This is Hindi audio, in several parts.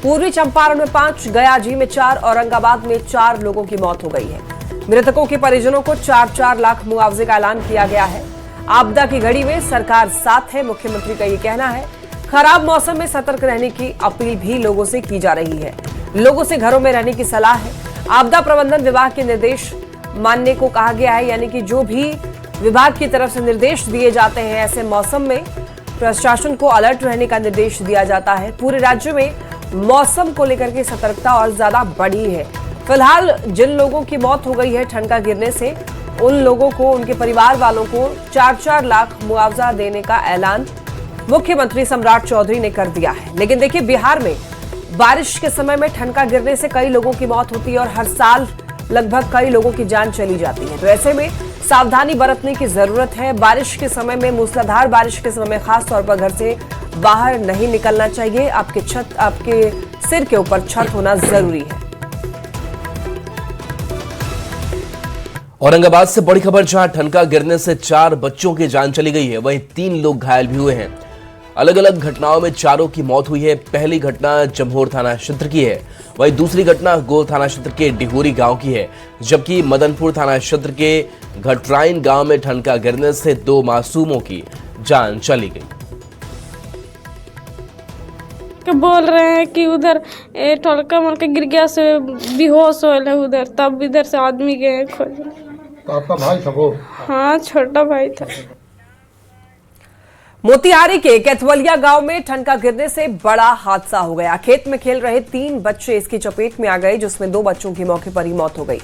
पूर्वी चंपारण में 5, गयाजी में 4, औरंगाबाद में 4 लोगों की मौत हो गई है। मृतकों के परिजनों को 4-4 लाख मुआवजे का ऐलान किया गया है। आपदा की घड़ी में सरकार साथ है, मुख्यमंत्री का ये कहना है। खराब मौसम में सतर्क रहने की अपील भी लोगों से की जा रही है। लोगों से घरों में रहने की सलाह है। आपदा प्रबंधन विभाग के निर्देश मानने को कहा गया है, यानी कि जो भी विभाग की तरफ से निर्देश दिए जाते हैं, ऐसे मौसम में प्रशासन को अलर्ट रहने का निर्देश दिया जाता है। पूरे राज्य में मौसम को लेकर के सतर्कता और ज्यादा बढ़ी है। फिलहाल जिन लोगों की मौत हो गई है ठनका गिरने से, उन लोगों को, उनके परिवार वालों को 4-4 लाख मुआवजा देने का ऐलान मुख्यमंत्री सम्राट चौधरी ने कर दिया है। लेकिन देखिए, बिहार में बारिश के समय में ठनका गिरने से कई लोगों की मौत होती है और हर साल लगभग कई लोगों की जान चली जाती है। तो ऐसे में सावधानी बरतने की जरूरत है। बारिश के समय में, मूसलाधार बारिश के समय में खास तौर पर घर से बाहर नहीं निकलना चाहिए। आपके सिर के ऊपर छत होना जरूरी है। औरंगाबाद से बड़ी खबर, जहां ठनका गिरने से 4 बच्चों की जान चली गई है, वहीं 3 लोग घायल भी हुए हैं। अलग अलग घटनाओं में 4 की मौत हुई है। पहली घटना जमहोर थाना क्षेत्र की है, वहीं दूसरी घटना गोल थाना क्षेत्र के डिहोरी गांव की है, जबकि मदनपुर थाना क्षेत्र के घटराइन गांव में ठनका गिरने से 2 मासूमों की जान चली गई। बोल रहे हैं कि उधर ठनका मलका गिर गया से बेहोश हो है उधर, तब इधर से आदमी गए खोज। तो आपका भाई था वो? हाँ, छोटा भाई था। मोतिहारी के कैथवलिया गांव में ठनका गिरने से बड़ा हादसा हो गया। खेत में खेल रहे 3 बच्चे इसकी चपेट में आ गए, जिसमें 2 बच्चों की मौके पर ही मौत हो गई,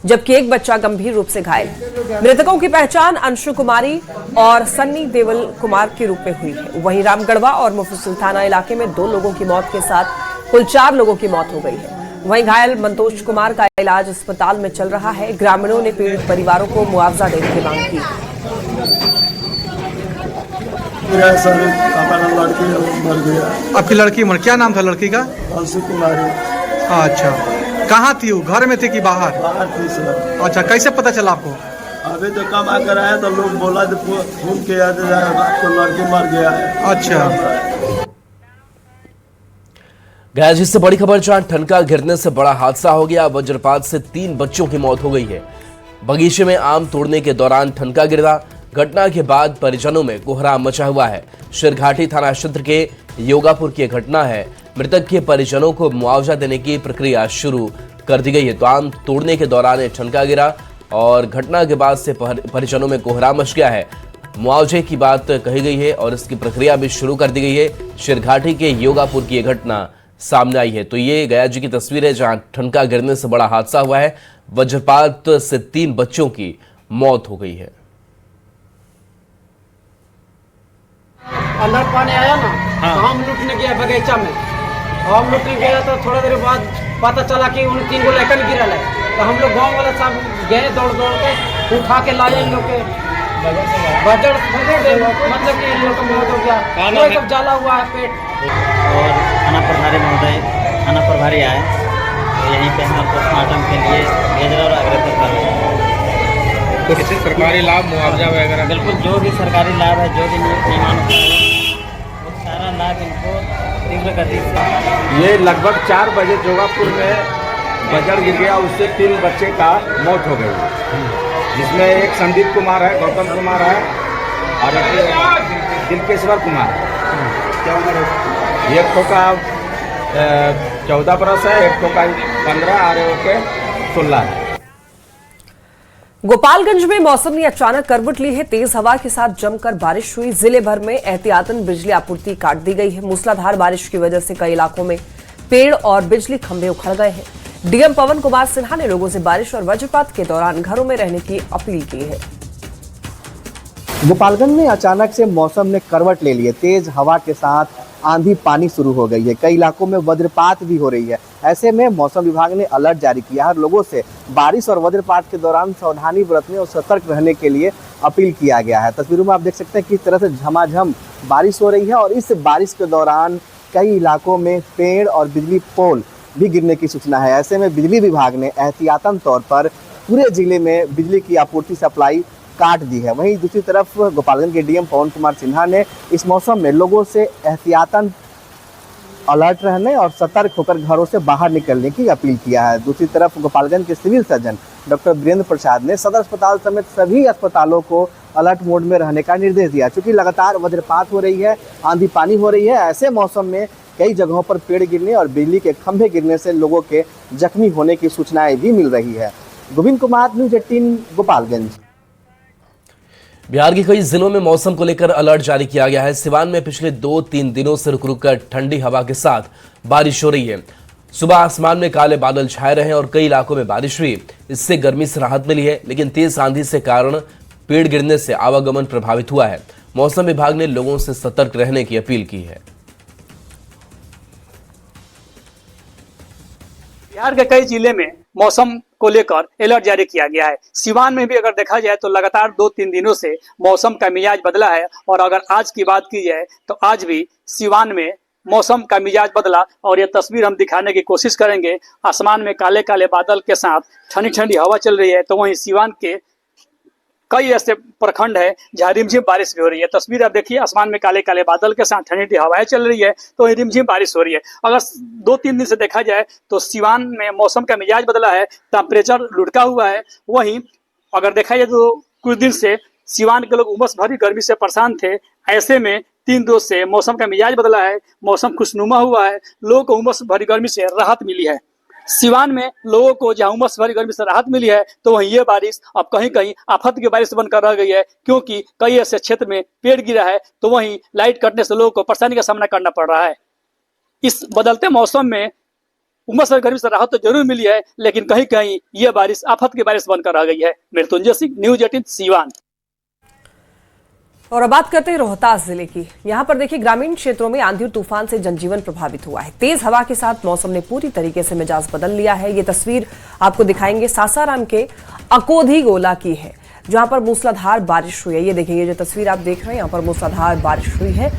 जबकि एक बच्चा गंभीर रूप से घायल है। मृतकों की पहचान अंशु कुमारी और सन्नी देवल कुमार के रूप में हुई है। वहीं रामगढ़वा और मुफस्सिल थाना इलाके में 2 लोगों की मौत के साथ कुल 4 लोगों की मौत हो गई है। वहीं घायल मंतोष कुमार का इलाज अस्पताल में चल रहा है। ग्रामीणों ने पीड़ित परिवारों को मुआवजा देने की मांग की। आपकी लड़की मर, क्या नाम था लड़की का? अंशु कुमारी। अच्छा, कहाँ थी वो? घर में थी कि बाहर? बाहर थी सर। अच्छा, कैसे पता चला आपको? अभी तो कम आकर आया तो लोग बोला तो फोन किया तो लड़की मर गया है। अच्छा। गया से बड़ी खबर, जहां ठनका गिरने से बड़ा हादसा हो गया। वज्रपात से 3 बच्चों की मौत हो गई है। बगीचे में आम तोड़ने के दौरान ठनका गिरा। घटना के बाद परिजनों में कोहराम मचा हुआ है। शेरघाटी थाना क्षेत्र के योगापुर की घटना है। मृतक के परिजनों को मुआवजा देने की प्रक्रिया शुरू कर दी गई है। तो आम तोड़ने के दौरान ठनका गिरा और घटना के बाद से परिजनों में कोहराम मच गया है। मुआवजे की बात कही गई है और इसकी प्रक्रिया भी शुरू कर दी गई है। शेरघाटी के योगापुर की यह घटना सामने आई है। तो ये गया जी की तस्वीर है, जहां ठनका गिरने से बड़ा हादसा हुआ है। वज्रपात से 3 बच्चों की मौत हो गई है। अंदर पानी आया ना, हाँ। तो हम लूटने गया बगीचा में। हम लूटने गया तो थोड़ा देर बाद पता चला कि उन 3 गो लड़कन गिरल है। तो हम लोग गांव वाला सब गए दौड़ के, उठा के लाए इन लोग के। बजट मतलब कि इन लोग का मौत हो गया, कोई सब जला हुआ है पेट। और थाना प्रभारी महोदय, थाना प्रभारी आए तो यहीं पे हम पोस्टमार्टम के लिए भेज रहे और अग्रसर कर रहे हैं। कुछ सरकारी लाभ, मुआवजा वगैरह? बिल्कुल, जो भी सरकारी लाभ है, जो भी नियमानुसार वो सारा लाभ इनको तीव्र गति से। ये लगभग 4 बजे जोगापुर में बजट गिर गया, उससे 3 बच्चे का मौत हो गई, जिसमें एक संदीप कुमार है, गौतम कुमार है और एक दिलकेश्वर कुमार है। एक तो का 14 बरस है, एक तो का 15 और एक के 16 है। गोपालगंज में मौसम ने अचानक करवट ली है। तेज हवा के साथ जमकर बारिश हुई। जिले भर में एहतियातन बिजली आपूर्ति काट दी गई है। मूसलाधार बारिश की वजह से कई इलाकों में पेड़ और बिजली खंभे उखड़ गए हैं। डीएम पवन कुमार सिन्हा ने लोगों से बारिश और वज्रपात के दौरान घरों में रहने की अपील की है। गोपालगंज में अचानक से मौसम ने करवट ले ली है। तेज हवा के साथ आंधी पानी शुरू हो गई है। कई इलाकों में वज्रपात भी हो रही है। ऐसे में मौसम विभाग ने अलर्ट जारी किया है। लोगों से बारिश और वज्रपात के दौरान सावधानी बरतने और सतर्क रहने के लिए अपील किया गया है। तस्वीरों में आप देख सकते हैं किस तरह से झमाझम बारिश हो रही है और इस बारिश के दौरान कई इलाकों में पेड़ और बिजली पोल भी गिरने की सूचना है। ऐसे में बिजली विभाग ने एहतियातन तौर पर पूरे जिले में बिजली की आपूर्ति सप्लाई काट दी है। वहीं दूसरी तरफ गोपालगंज के डीएम पवन कुमार सिन्हा ने इस मौसम में लोगों से एहतियातन अलर्ट रहने और सतर्क होकर घरों से बाहर निकलने की अपील किया है। दूसरी तरफ गोपालगंज के सिविल सर्जन डॉक्टर वीरेंद्र प्रसाद ने सदर अस्पताल समेत सभी अस्पतालों को अलर्ट मोड में रहने का निर्देश दिया। क्योंकि लगातार वज्रपात हो रही है, आंधी पानी हो रही है, ऐसे मौसम में कई जगहों पर पेड़ गिरने और बिजली के खंभे गिरने से लोगों के जख्मी होने की सूचनाएं भी मिल रही है। गोविंद कुमार, न्यूज़ 18 गोपालगंज। बिहार के कई जिलों में मौसम को लेकर अलर्ट जारी किया गया है। सिवान में पिछले 2-3 दिनों से रुक रुक कर ठंडी हवा के साथ बारिश हो रही है। सुबह आसमान में काले बादल छाए रहे और कई इलाकों में बारिश हुई। इससे गर्मी से राहत मिली है, लेकिन तेज आंधी से कारण पेड़ गिरने से आवागमन प्रभावित हुआ है। मौसम विभाग ने लोगों से सतर्क रहने की अपील की है। बिहार के कई जिले में मौसम को लेकर अलर्ट जारी किया गया है। सिवान में भी अगर देखा जाए तो लगातार 2-3 दिनों से मौसम का मिजाज बदला है और अगर आज की बात की जाए तो आज भी सिवान में मौसम का मिजाज बदला और ये तस्वीर हम दिखाने की कोशिश करेंगे। आसमान में काले काले बादल के साथ ठंडी ठंडी हवा चल रही है, तो वहीं सिवान के कई ऐसे प्रखंड है जहाँ रिमझिम बारिश भी हो रही है। तस्वीर आप देखिए, आसमान में काले काले बादल के साथ ठंडी हवाएं चल रही है, तो रिमझिम बारिश हो रही है। अगर 2-3 दिन से देखा जाए तो सिवान में मौसम का मिजाज बदला है, टेम्परेचर लुढ़का हुआ है। वहीं अगर देखा जाए तो कुछ दिन से सिवान के लोग उमस भरी गर्मी से परेशान थे। ऐसे में 3 दिन से मौसम का मिजाज बदला है, मौसम खुशनुमा हुआ है, लोगों को उमस भरी गर्मी से राहत मिली है। सिवान में लोगों को जहां उमस भरी गर्मी से राहत मिली है, तो वहीं ये बारिश अब कहीं कहीं आफत की बारिश बनकर रह गई है। क्योंकि कई ऐसे क्षेत्र में पेड़ गिरा है, तो वहीं लाइट कटने से लोगों को परेशानी का सामना करना पड़ रहा है। इस बदलते मौसम में उमस भरी गर्मी से राहत तो जरूर मिली है, लेकिन कहीं कहीं ये बारिश आफत की बारिश बनकर रह गई है। मृत्युंजय सिंह, न्यूज़ 18 सिवान। और अब बात करते हैं रोहतास जिले की। यहाँ पर देखिए, ग्रामीण क्षेत्रों में आंधी और तूफान से जनजीवन प्रभावित हुआ है। तेज हवा के साथ मौसम ने पूरी तरीके से मिजाज बदल लिया है। ये तस्वीर आपको दिखाएंगे सासाराम के अकोधी गोला की है, जहां पर मूसलाधार बारिश हुई है। ये देखिए, ये जो तस्वीर आप देख रहे हैं, यहाँ पर मूसलाधार बारिश हुई है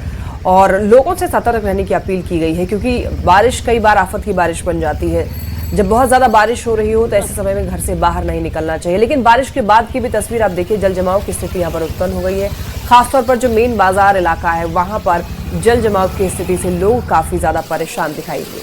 और लोगों से सतर्क रहने की अपील की गई है। क्योंकि बारिश कई बार आफत की बारिश बन जाती है। जब बहुत ज्यादा बारिश हो रही हो तो ऐसे समय में घर से बाहर नहीं निकलना चाहिए। लेकिन बारिश के बाद की भी तस्वीर आप देखिए, जल जमाव की स्थिति यहाँ पर उत्पन्न हो गई है। खासतौर पर जो मेन बाजार इलाका है, वहां पर जल जमाव की स्थिति से लोग काफी ज्यादा परेशान दिखाई दिए।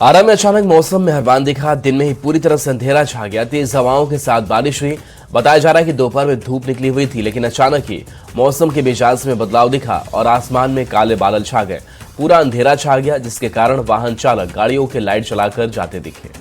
आरा में अचानक मौसम मेहरबान दिखा। दिन में ही पूरी तरह से अंधेरा छा गया। तेज हवाओं के साथ बारिश हुई। बताया जा रहा है कि दोपहर में धूप निकली हुई थी, लेकिन अचानक ही मौसम के मिजाज में बदलाव दिखा और आसमान में काले बादल छा गए। पूरा अंधेरा छा गया, जिसके कारण वाहन चालक गाड़ियों के लाइट जलाकर जाते दिखे।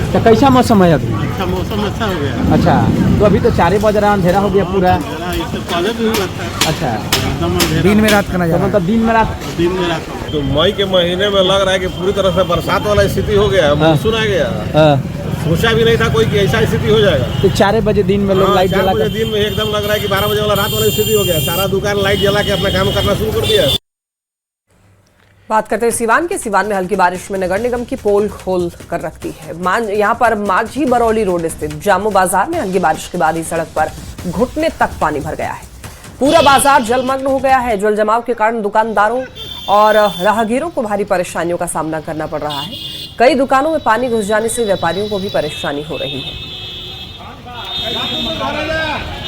तो कैसा मौसम है अभी? अच्छा, मौसम अच्छा हो गया। अच्छा, तो अभी तो 4 बज रहा, अंधेरा हो गया पूरा। इससे पहले भी हुआ था। अच्छा, एकदम अंधेरा। दिन में रात का नजारा। मतलब दिन में रात। दिन में रात। तो मई के महीने में लग रहा है कि पूरी तरह से बरसात वाला स्थिति हो गया, मानसून आ गया। सोचा भी नहीं था कोई कि ऐसा स्थिति हो जाएगा। तो 4 बजे दिन में लोग लाइट जला कर, दिन में एकदम लग रहा है कि 12 बजे वाला रात वाला स्थिति हो गया। सारा दुकान लाइट जला के अपना काम करना शुरू कर दिया। बात करते हैं सिवान के। सिवान में हल्की बारिश में नगर निगम की पोल खोल कर रखती है। यहाँ पर माझी बरौली रोड स्थित जामो बाजार में हल्की बारिश के बाद ही सड़क पर घुटने तक पानी भर गया है। पूरा बाजार जलमग्न हो गया है। जल जमाव के कारण दुकानदारों और राहगीरों को भारी परेशानियों का सामना करना पड़ रहा है। कई दुकानों में पानी घुस जाने से व्यापारियों को भी परेशानी हो रही है।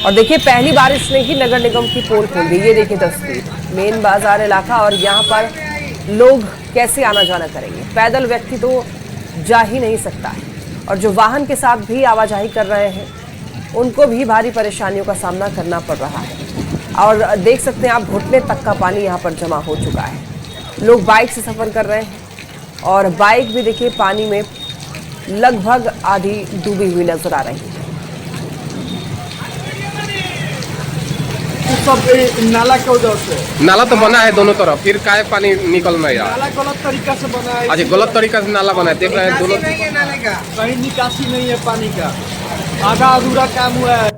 और देखिए, पहली बारिश ने ही नगर निगम की पोल खोल दी। ये देखिए तस्वीर, मेन बाजार इलाका, और यहाँ पर लोग कैसे आना जाना करेंगे। पैदल व्यक्ति तो जा ही नहीं सकता है, और जो वाहन के साथ भी आवाजाही कर रहे हैं उनको भी भारी परेशानियों का सामना करना पड़ रहा है। और देख सकते हैं आप, घुटने तक का पानी यहाँ पर जमा हो चुका है। लोग बाइक से सफर कर रहे हैं और बाइक भी देखिए पानी में लगभग आधी डूबी हुई नजर आ रही है। सब नाला के वजह से। नाला तो बना है दोनों तरफ, फिर काहे पानी निकल नहीं रहा? नाला गलत तरीका से बना है। अच्छा, गलत तरीका से नाला बना है, देख रहे हैं दोनों। कहीं निकासी नहीं है पानी का, आधा अधूरा काम हुआ है।